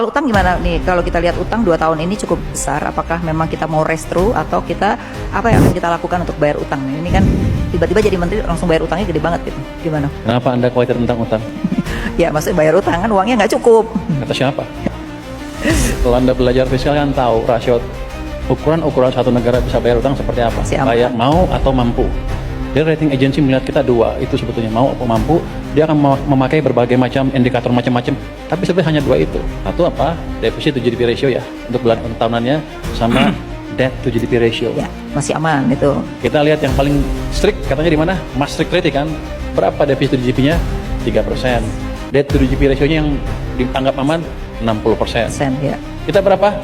Kalau utang gimana nih? Kalau kita lihat utang 2 tahun ini cukup besar, apakah memang kita mau restro atau kita apa yang akan kita lakukan untuk bayar utang? Ini kan tiba-tiba jadi menteri langsung bayar utangnya gede banget gitu. Gimana? Kenapa Anda khawatir tentang utang? Ya maksudnya bayar utang kan uangnya nggak cukup. Kata siapa? Kalau Anda belajar fiskal kan tahu rasio ukuran satu negara bisa bayar utang seperti apa. Kayak mau atau mampu. Jadi rating agency melihat kita dua, itu sebetulnya mau atau mampu. Dia akan memakai berbagai macam indikator macam-macam, tapi sebenarnya hanya dua itu. Satu apa? Defisit to GDP ratio ya, untuk bulan tahunannya, sama debt to GDP ratio. Ya, masih aman itu. Kita lihat yang paling strict katanya di mana? Maastricht Treaty kan. Berapa defisit to GDP-nya? 3%. Debt to GDP ratio-nya yang dianggap aman 60%. Ya. Kita berapa?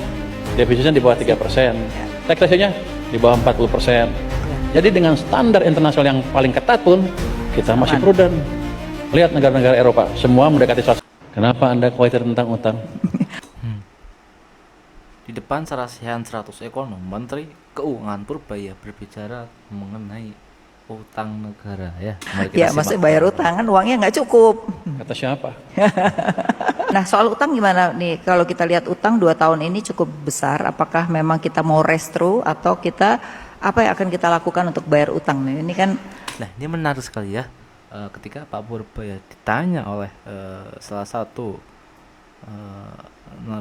Defisitnya di bawah 3%. Ya. Tax ratio-nya di bawah 40%. Jadi dengan standar internasional yang paling ketat pun kita masih prudent. Lihat negara-negara Eropa, semua mendekati 100. Kenapa Anda khawatir tentang utang? Di depan Sarasihan 100 ekonom, Menteri Keuangan Purbaya berbicara mengenai utang negara ya. Ya, maksudnya bayar utang kan uangnya nggak cukup. Kata siapa? Nah, soal utang gimana nih? Kalau kita lihat utang 2 tahun ini cukup besar, apakah memang kita mau restro atau kita apa yang akan kita lakukan untuk bayar utang? Ini kan, nah ini menarik sekali ya. Ketika Pak Purbaya ditanya oleh salah satu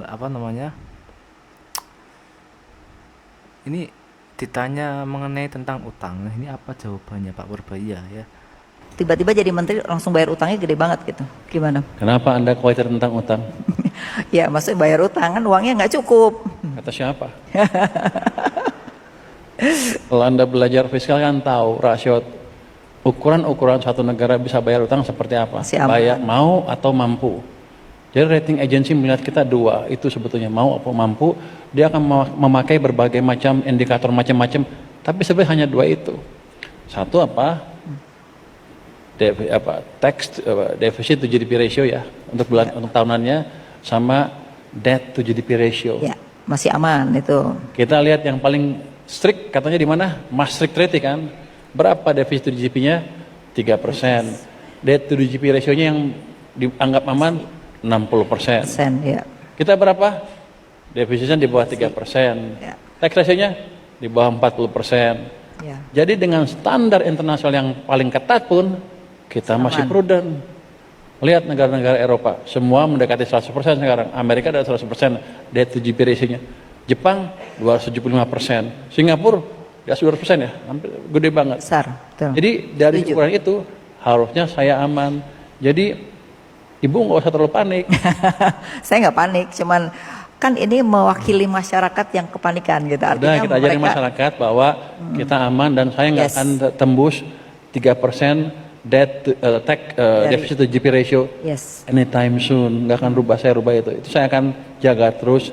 apa namanya, ini ditanya mengenai tentang utang. Nah, ini apa jawabannya Pak Purbaya ya? tiba-tiba jadi menteri langsung bayar utangnya gede banget gitu. Gimana? Kenapa Anda khawatir tentang utang? Ya maksudnya bayar utang kan uangnya nggak cukup. Kata siapa? Kalau Anda belajar fiskal kan tahu rasio ukuran satu negara bisa bayar utang seperti apa. Bayar mau atau mampu. Jadi rating agency melihat kita dua, itu sebetulnya mau atau mampu. Dia akan memakai berbagai macam indikator macam-macam, tapi sebenarnya hanya dua itu. Satu apa? Defisit to GDP ratio ya, untuk tahunannya, sama debt to GDP ratio. Ya, masih aman itu. Kita lihat yang paling strict katanya di mana? Maastricht Treaty kan. Berapa defisit to GDP-nya? 3%. Debt to GDP ratio-nya yang dianggap aman 60%. Ya. Kita berapa? Defisitnya di bawah 3%. Ya. Tax ratio-nya di bawah 40%. Ya. Jadi dengan standar internasional yang paling ketat pun kita masih prudent. Lihat negara-negara Eropa, semua mendekati 100% sekarang. Amerika ada 100% debt to GDP ratio-nya. Jepang 275%. Singapura di atas 200% ya, hampir gede banget. Besar, betul. Jadi dari ukuran itu harusnya saya aman. Jadi Ibu nggak usah terlalu panik. Saya nggak panik, cuman kan ini mewakili masyarakat yang kepanikan gitu. Artinya kita ajarin masyarakat bahwa kita aman dan saya nggak akan tembus 3% deficit to GDP ratio anytime soon. Nggak akan saya rubah itu. Itu saya akan jaga terus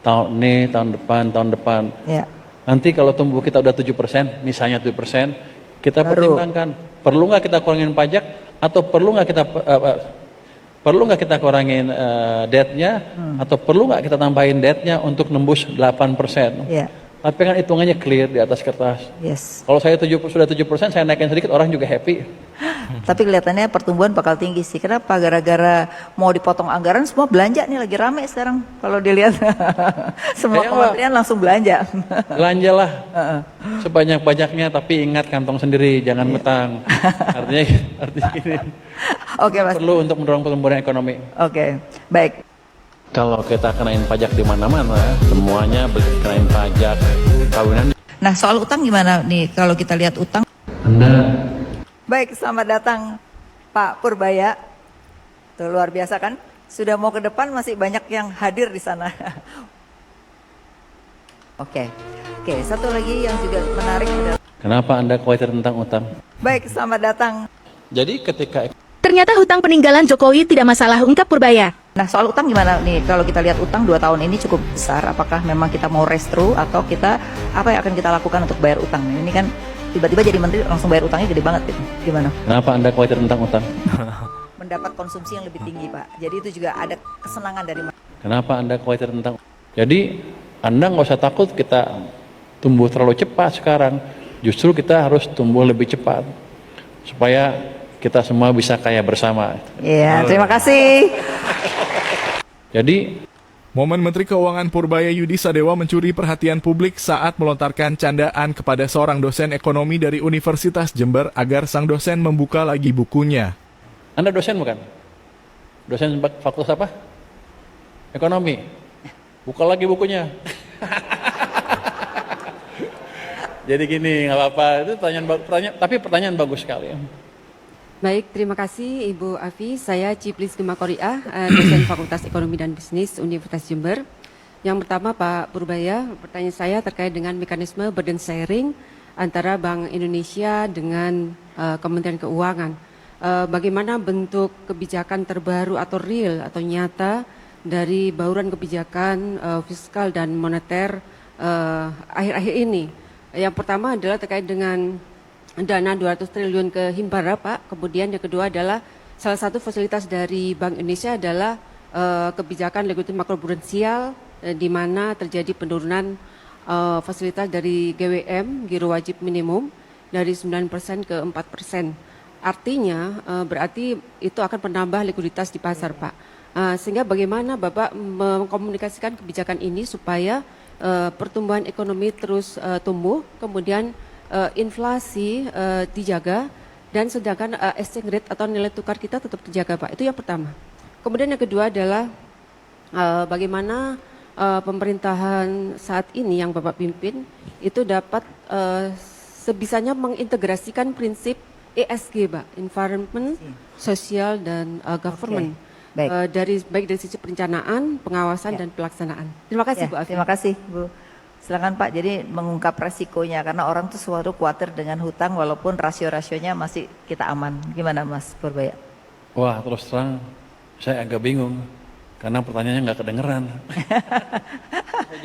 tahun ini, tahun depan. Ya. Nanti kalau tumbuh kita udah 7%, misalnya 7%, kita pertimbangkan perlu nggak kita kurangin pajak atau perlu nggak kita kurangin debt-nya atau perlu nggak kita tambahin debt-nya untuk nembus 8%. Yeah. Tapi kan hitungannya clear di atas kertas. Yes. Kalau saya sudah 7%, saya naikin sedikit, orang juga happy. Tapi kelihatannya pertumbuhan bakal tinggi sih. Kenapa? Gara-gara mau dipotong anggaran, semua belanja nih, lagi rame sekarang. Kalau dilihat semua kementerian langsung belanja. Belanjalah sebanyak-banyaknya, tapi ingat kantong sendiri, jangan betang. Artinya gini. Oke, Mas. Perlu untuk mendorong pertumbuhan ekonomi. Oke, baik. Kalau kita kenain pajak di mana-mana, semuanya kenain pajak, kawinan. Nah, soal utang gimana nih? Kalau kita lihat utang. Baik, selamat datang Pak Purbaya. Tuh, luar biasa kan? Sudah mau ke depan masih banyak yang hadir di sana. Oke, satu lagi yang juga menarik adalah. Kenapa Anda khawatir tentang utang? Baik, selamat datang. Jadi ketika ternyata hutang peninggalan Jokowi tidak masalah, ungkap Purbaya. Nah, soal utang gimana nih? Kalau kita lihat utang 2 tahun ini cukup besar, apakah memang kita mau restro atau kita apa yang akan kita lakukan untuk bayar utang? Ini kan tiba-tiba jadi menteri langsung bayar utangnya gede banget gitu. Gimana? Kenapa Anda khawatir tentang utang? Mendapat konsumsi yang lebih tinggi, Pak. Jadi itu juga ada kesenangan dari. Kenapa Anda khawatir tentang? Jadi Anda nggak usah takut kita tumbuh terlalu cepat sekarang. Justru kita harus tumbuh lebih cepat supaya kita semua bisa kaya bersama. Iya, terima kasih. Jadi Momen Menteri Keuangan Purbaya Yudi Sadewa mencuri perhatian publik saat melontarkan candaan kepada seorang dosen ekonomi dari Universitas Jember agar sang dosen membuka lagi bukunya. Anda dosen bukan? Dosen fakultas apa? Ekonomi. Buka lagi bukunya. Jadi gini, nggak apa-apa. Itu pertanyaan bagus sekali. Baik, terima kasih Ibu Afi. Saya Ciplis Gemakoriah, dosen Fakultas Ekonomi dan Bisnis Universitas Jember. Yang pertama Pak Purbaya, pertanyaan saya terkait dengan mekanisme burden sharing antara Bank Indonesia dengan Kementerian Keuangan. Bagaimana bentuk kebijakan terbaru atau real atau nyata dari bauran kebijakan fiskal dan moneter akhir-akhir ini? Yang pertama adalah terkait dengan dana 200 triliun ke Himbara, Pak. Kemudian yang kedua adalah salah satu fasilitas dari Bank Indonesia adalah kebijakan likuiditas makroprudensial di mana terjadi penurunan fasilitas dari GWM, giro wajib minimum, dari 9% ke 4%. Artinya berarti itu akan menambah likuiditas di pasar, Pak. Sehingga bagaimana Bapak mengkomunikasikan kebijakan ini supaya pertumbuhan ekonomi terus tumbuh, kemudian inflasi dijaga, dan sedangkan exchange rate atau nilai tukar kita tetap terjaga, Pak. Itu yang pertama. Kemudian yang kedua adalah bagaimana pemerintahan saat ini yang Bapak pimpin itu dapat sebisanya mengintegrasikan prinsip ESG, Pak, environment, social, dan government. Okay. Baik dari sisi perencanaan, pengawasan, dan pelaksanaan. Terima kasih, Bu Afi. Terima kasih, Bu. Silakan Pak, jadi mengungkap resikonya karena orang tuh selalu khawatir dengan hutang walaupun rasio-rasionya masih kita aman. Gimana Mas Purbaya? Wah, terus terang saya agak bingung karena pertanyaannya nggak kedengeran.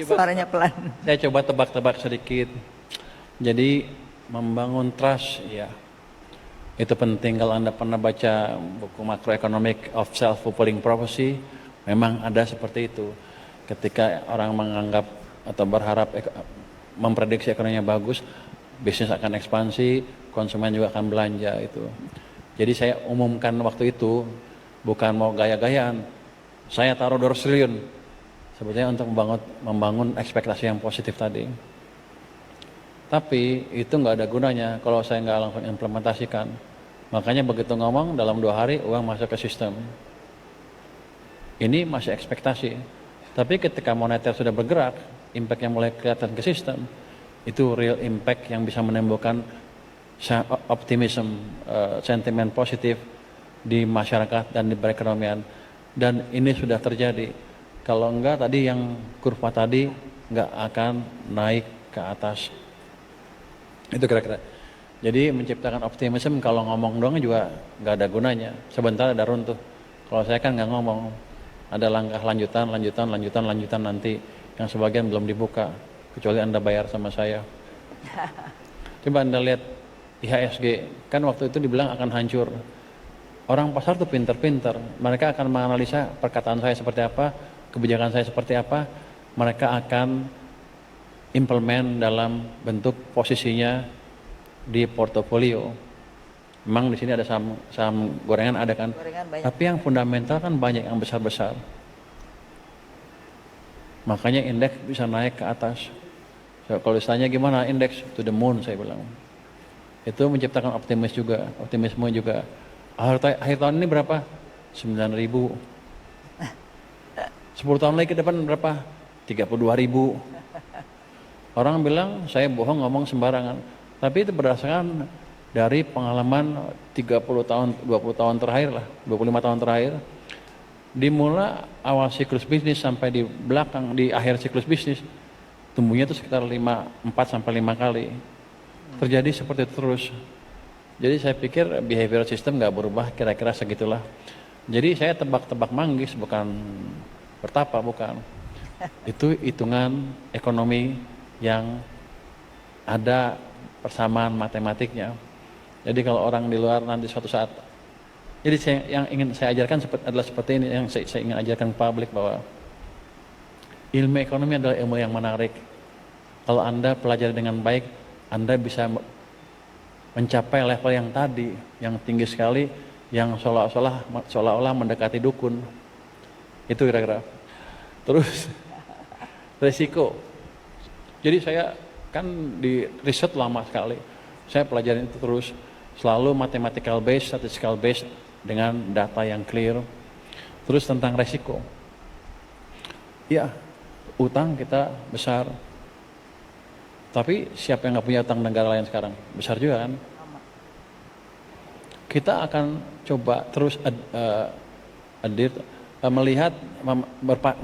Suaranya pelan. Saya coba tebak-tebak sedikit. Jadi membangun trust, ya itu penting. Kalau Anda pernah baca buku Macroeconomic of Self-Fulfilling Prophecy, memang ada seperti itu. Ketika orang menganggap atau berharap memprediksi ekonominya bagus, bisnis akan ekspansi, konsumen juga akan belanja itu. Jadi saya umumkan waktu itu bukan mau gaya-gayaan, saya taruh 200 triliun sebetulnya untuk membangun ekspektasi yang positif tadi. Tapi itu nggak ada gunanya kalau saya nggak langsung implementasikan. Makanya begitu ngomong dalam 2 hari uang masuk ke sistem. Ini masih ekspektasi. Tapi ketika moneter sudah bergerak, impact yang mulai kelihatan ke sistem, itu real impact yang bisa menimbulkan optimism, sentimen positif di masyarakat dan di perekonomian. Dan ini sudah terjadi. Kalau enggak tadi yang kurva tadi enggak akan naik ke atas. Itu kira-kira. Jadi menciptakan optimism kalau ngomong doang juga enggak ada gunanya. Sebentar ada runtuh. Kalau saya kan enggak ngomong. Ada langkah lanjutan nanti yang sebagian belum dibuka. Kecuali Anda bayar sama saya. Coba Anda lihat IHSG. Kan waktu itu dibilang akan hancur. Orang pasar tuh pinter-pinter. Mereka akan menganalisa perkataan saya seperti apa, kebijakan saya seperti apa. Mereka akan implement dalam bentuk posisinya di portofolio. Memang di sini ada saham gorengan ada kan. Tapi yang fundamental kan banyak yang besar-besar. Makanya indeks bisa naik ke atas. So, kalau ditanya gimana indeks to the moon saya bilang. Itu menciptakan optimisme juga. Akhir tahun ini berapa? 9.000. 10 tahun lagi ke depan berapa? 32.000. Orang bilang saya bohong ngomong sembarangan. Tapi itu berdasarkan dari pengalaman 30 tahun, 20 tahun terakhir lah, 25 tahun terakhir. Dimulai awal siklus bisnis sampai di belakang, di akhir siklus bisnis, tumbuhnya itu sekitar 4 sampai 5 kali. Terjadi seperti itu terus. Jadi saya pikir behavioral system nggak berubah, kira-kira segitulah. Jadi saya tebak-tebak manggis, bukan bertapa, bukan. Itu hitungan ekonomi yang ada persamaan matematiknya. Jadi kalau orang di luar nanti suatu saat, jadi yang ingin saya ajarkan adalah seperti ini, yang saya ingin ajarkan ke publik bahwa ilmu ekonomi adalah ilmu yang menarik. Kalau Anda pelajari dengan baik, Anda bisa mencapai level yang tadi, yang tinggi sekali, yang seolah-olah mendekati dukun. Itu kira-kira. Terus resiko. Jadi saya kan di riset lama sekali. Saya pelajarin itu terus, selalu mathematical based, statistical based dengan data yang clear. Terus tentang resiko. Ya, utang kita besar. Tapi siapa yang nggak punya utang negara lain sekarang? Besar juga kan? Kita akan coba terus melihat,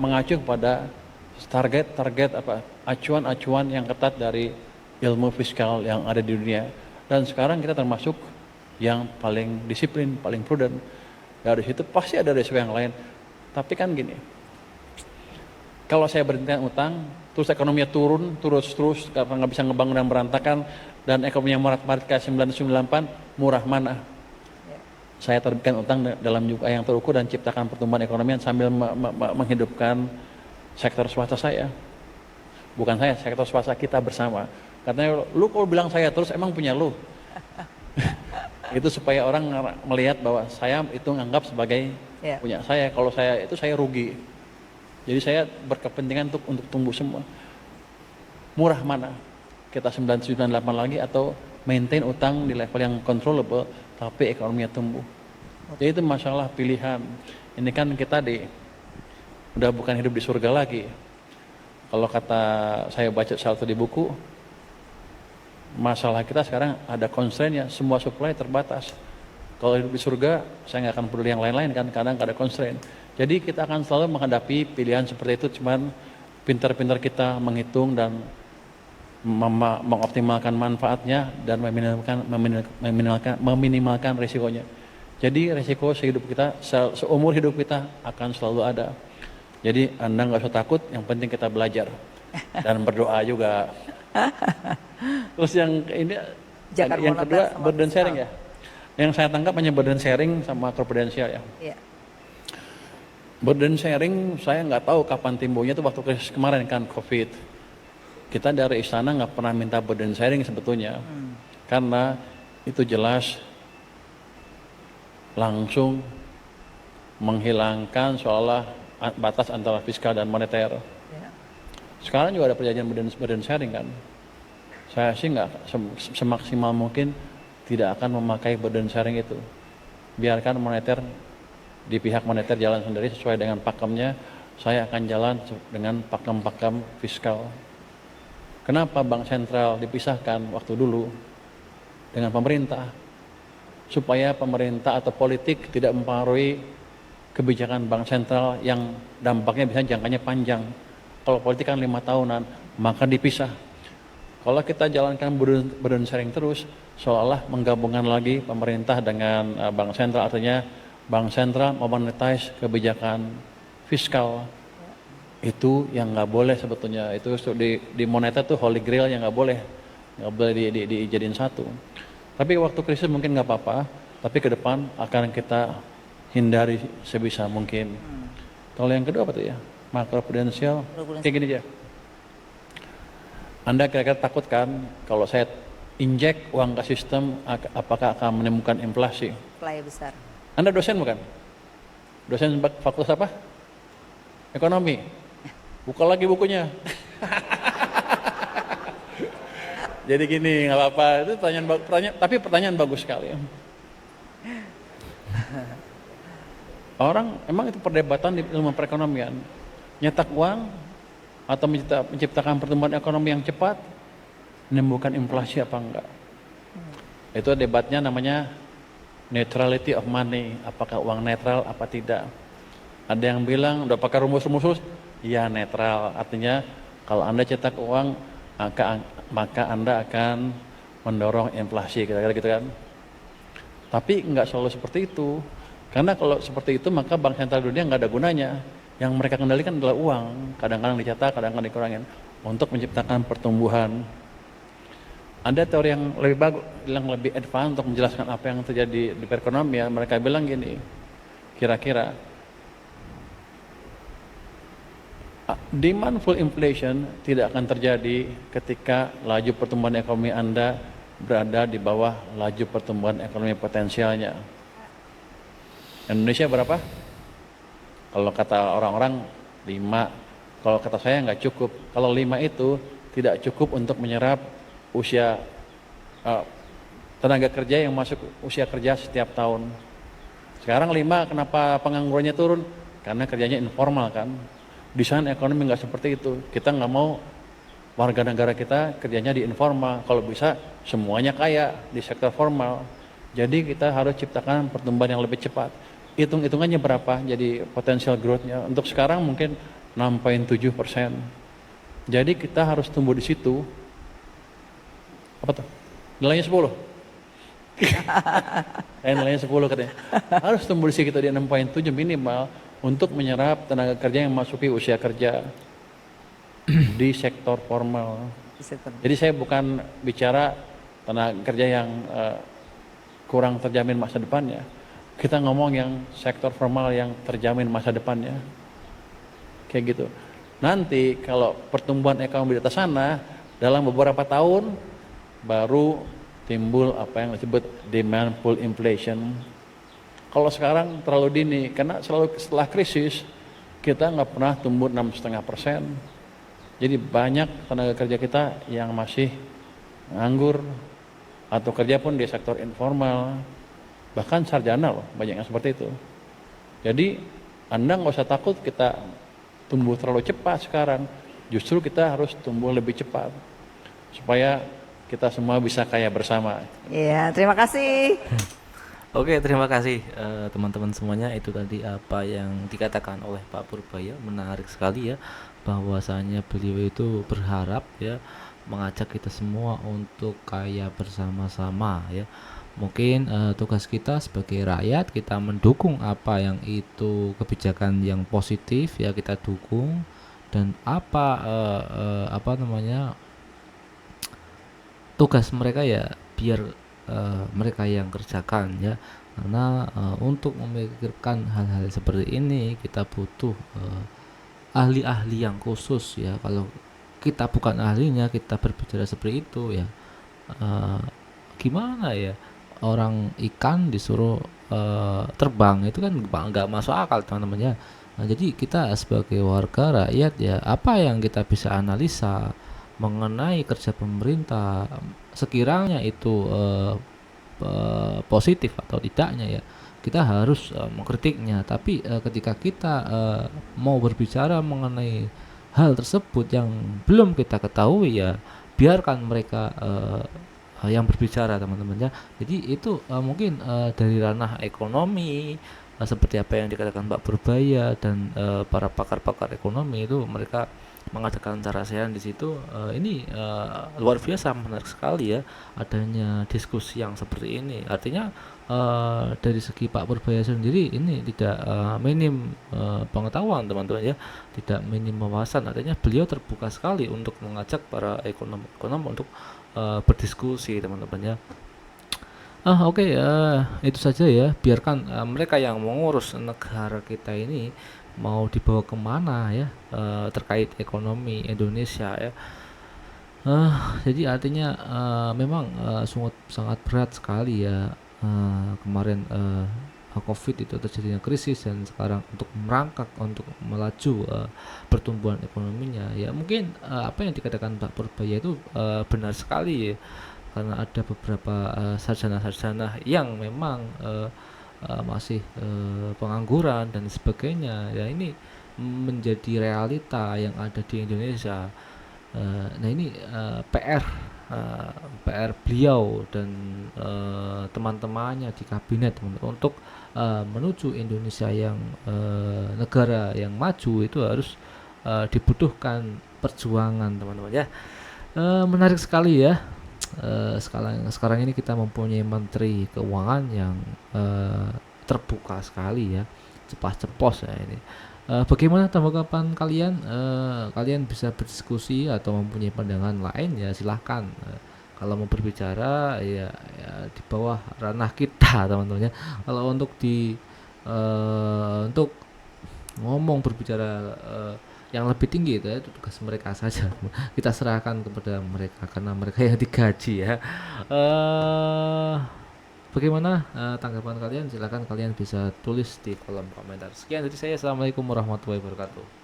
mengacu kepada target acuan-acuan yang ketat dari ilmu fiskal yang ada di dunia. Dan sekarang kita termasuk yang paling disiplin, paling prudent. Dari situ pasti ada resiko yang lain. Tapi kan gini, kalau saya berhentikan utang, terus ekonominya turun terus karena nggak bisa ngebangun dan berantakan, dan ekonominya marat-marit kayak 1998, murah mana? Saya terbitkan utang dalam jumlah yang terukur dan ciptakan pertumbuhan ekonomi sambil menghidupkan sektor swasta saya. Bukan saya, sektor swasta kita bersama. Katanya, lu kalau bilang saya terus emang punya lu. Itu supaya orang melihat bahwa saya itu nganggap sebagai punya saya. Kalau saya itu saya rugi. Jadi saya berkepentingan untuk tumbuh semua. Murah mana? Kita 998 lagi atau maintain utang di level yang controllable tapi ekonominya tumbuh. Jadi itu masalah pilihan. Ini kan kita udah bukan hidup di surga lagi. Kalau kata saya baca satu di buku, masalah kita sekarang ada constraint-nya, semua supply terbatas. Kalau hidup di surga, saya nggak akan peduli yang lain-lain kan, kadang ada constraint. Jadi kita akan selalu menghadapi pilihan seperti itu, cuman pintar-pintar kita menghitung dan mengoptimalkan manfaatnya dan meminimalkan risikonya. Jadi risiko sehidup kita, seumur hidup kita akan selalu ada. Jadi Anda nggak usah takut, yang penting kita belajar dan berdoa juga. Terus yang ini, yang kedua burden sharing ya. Yang saya tangkap hanya burden sharing sama prudensial ya. Burden sharing saya nggak tahu kapan timbulnya, itu waktu krisis kemarin kan COVID. Kita dari istana nggak pernah minta burden sharing sebetulnya, karena itu jelas langsung menghilangkan seolah batas antara fiskal dan moneter. Sekarang juga ada perjanjian burden sharing kan. Saya sih nggak semaksimal mungkin tidak akan memakai burden sharing itu. Biarkan moneter, di pihak moneter jalan sendiri sesuai dengan pakemnya. Saya akan jalan dengan pakem-pakem fiskal. Kenapa bank sentral dipisahkan waktu dulu dengan pemerintah? Supaya pemerintah atau politik tidak mempengaruhi kebijakan bank sentral yang dampaknya bisa jangkanya panjang. Kalau politik kan 5 tahunan, maka dipisah. Kalau kita jalankan burden sharing terus, seolah menggabungkan lagi pemerintah dengan bank sentral, artinya bank sentral memonetize kebijakan fiskal. Itu yang nggak boleh sebetulnya. Itu di moneter tuh holy grail yang nggak boleh dijadiin satu. Tapi waktu krisis mungkin nggak apa-apa, tapi ke depan akan kita hindari sebisa mungkin. Kalau yang kedua apa tuh ya? Makroprudensial. Kayak gini aja. Anda kira-kira takut kan kalau saya injek uang ke sistem, apakah akan menimbulkan inflasi? Supply besar. Anda dosen bukan? Dosen fakultas apa? Ekonomi. Buka lagi bukunya. Jadi gini, nggak apa-apa. Itu tapi pertanyaan bagus sekali. Orang emang itu perdebatan di ilmu perekonomian. Nyetak uang atau menciptakan pertumbuhan ekonomi yang cepat menimbulkan inflasi apa enggak? Itu debatnya namanya neutrality of money. Apakah uang netral apa tidak? Ada yang bilang udah pakai rumus-rumus, ya netral. Artinya kalau Anda cetak uang maka Anda akan mendorong inflasi, kira-kira gitu kan. Tapi nggak selalu seperti itu. Karena kalau seperti itu maka bank sentral dunia nggak ada gunanya. Yang mereka kendalikan adalah uang. Kadang-kadang dicetak, kadang-kadang dikurangin untuk menciptakan pertumbuhan. Ada teori yang lebih bagus, yang lebih advance untuk menjelaskan apa yang terjadi di perekonomian. Mereka bilang gini, kira-kira demand full inflation tidak akan terjadi ketika laju pertumbuhan ekonomi Anda berada di bawah laju pertumbuhan ekonomi potensialnya. Indonesia berapa? Kalau kata orang-orang 5, Kalau kata saya nggak cukup. Kalau 5 itu tidak cukup untuk menyerap usia tenaga kerja yang masuk usia kerja setiap tahun. Sekarang 5, kenapa penganggurannya turun? Karena kerjanya informal kan. Desain ekonomi nggak seperti itu. Kita nggak mau warga negara kita kerjanya di informal. Kalau bisa semuanya kaya di sektor formal. Jadi kita harus ciptakan pertumbuhan yang lebih cepat. Hitung-hitungannya berapa? Jadi potensial growth-nya. Untuk sekarang mungkin 6,7%. Jadi kita harus tumbuh di situ. Apa tuh? Nilainya 10. Nilainya 10 katanya. Harus tumbuh di sekitar di 6,7 minimal untuk menyerap tenaga kerja yang masuki usia kerja di sektor formal. Jadi saya bukan bicara tenaga kerja yang kurang terjamin masa depannya. Kita ngomong yang sektor formal yang terjamin masa depannya. Kayak gitu. Nanti kalau pertumbuhan ekonomi di atas sana dalam beberapa tahun baru timbul apa yang disebut demand pull inflation. Kalau sekarang terlalu dini, karena selalu setelah krisis kita nggak pernah tumbuh 6,5%. Jadi banyak tenaga kerja kita yang masih nganggur atau kerja pun di sektor informal, bahkan sarjana loh, banyak yang seperti itu. Jadi Anda nggak usah takut kita tumbuh terlalu cepat sekarang, justru kita harus tumbuh lebih cepat supaya kita semua bisa kaya bersama. Iya, terima kasih. Oke, terima kasih teman-teman semuanya. Itu tadi apa yang dikatakan oleh Pak Purbaya, menarik sekali ya, bahwasanya beliau itu berharap ya mengajak kita semua untuk kaya bersama-sama ya. Mungkin tugas kita sebagai rakyat, kita mendukung apa yang itu kebijakan yang positif ya, kita dukung. Dan apa namanya, tugas mereka ya biar mereka yang kerjakan ya, karena untuk memikirkan hal-hal seperti ini kita butuh ahli-ahli yang khusus ya. Kalau kita bukan ahlinya, kita berbicara seperti itu ya, gimana ya, orang ikan disuruh terbang itu kan nggak masuk akal teman-teman ya. Nah, jadi kita sebagai warga rakyat ya, apa yang kita bisa analisa mengenai kerja pemerintah, sekiranya itu positif atau tidaknya ya, kita harus mengkritiknya. Tapi ketika kita mau berbicara mengenai hal tersebut yang belum kita ketahui ya, biarkan mereka yang berbicara teman-teman ya. Jadi itu mungkin dari ranah ekonomi, seperti apa yang dikatakan Pak Purbaya dan para pakar-pakar ekonomi itu, mereka mengadakan cara sehat di situ. Ini luar biasa, menarik sekali ya adanya diskusi yang seperti ini. Artinya dari segi Pak Purbaya sendiri ini tidak minim pengetahuan teman-teman ya, tidak minim wawasan. Artinya beliau terbuka sekali untuk mengajak para ekonom untuk berdiskusi teman-teman ya. Oke, itu saja ya. Biarkan mereka yang mengurus negara kita ini mau dibawa kemana ya, terkait ekonomi Indonesia ya. Jadi artinya memang sangat berat sekali ya, kemarin COVID itu terjadinya krisis, dan sekarang untuk merangkak, untuk melaju pertumbuhan ekonominya ya. Mungkin apa yang dikatakan Pak Purbaya itu benar sekali ya, karena ada beberapa sarjana-sarjana yang memang masih pengangguran dan sebagainya ya. Ini menjadi realita yang ada di Indonesia. Nah ini PR beliau dan teman-temannya di kabinet untuk menuju Indonesia yang negara yang maju itu harus dibutuhkan perjuangan teman-teman ya. Menarik sekali ya. Sekarang ini kita mempunyai Menteri Keuangan yang terbuka sekali ya, cepat-cepos ya ini. Bagaimana tanggapan kalian? Kalian bisa berdiskusi atau mempunyai pandangan lain ya, silahkan. Kalau mau berbicara ya di bawah ranah kita teman-teman ya. Kalau untuk untuk ngomong berbicara yang lebih tinggi itu ya, itu tugas mereka saja. Kita serahkan kepada mereka karena mereka yang digaji ya. Bagaimana tanggapan kalian? Silakan kalian bisa tulis di kolom komentar. Sekian dari saya. Assalamualaikum warahmatullahi wabarakatuh.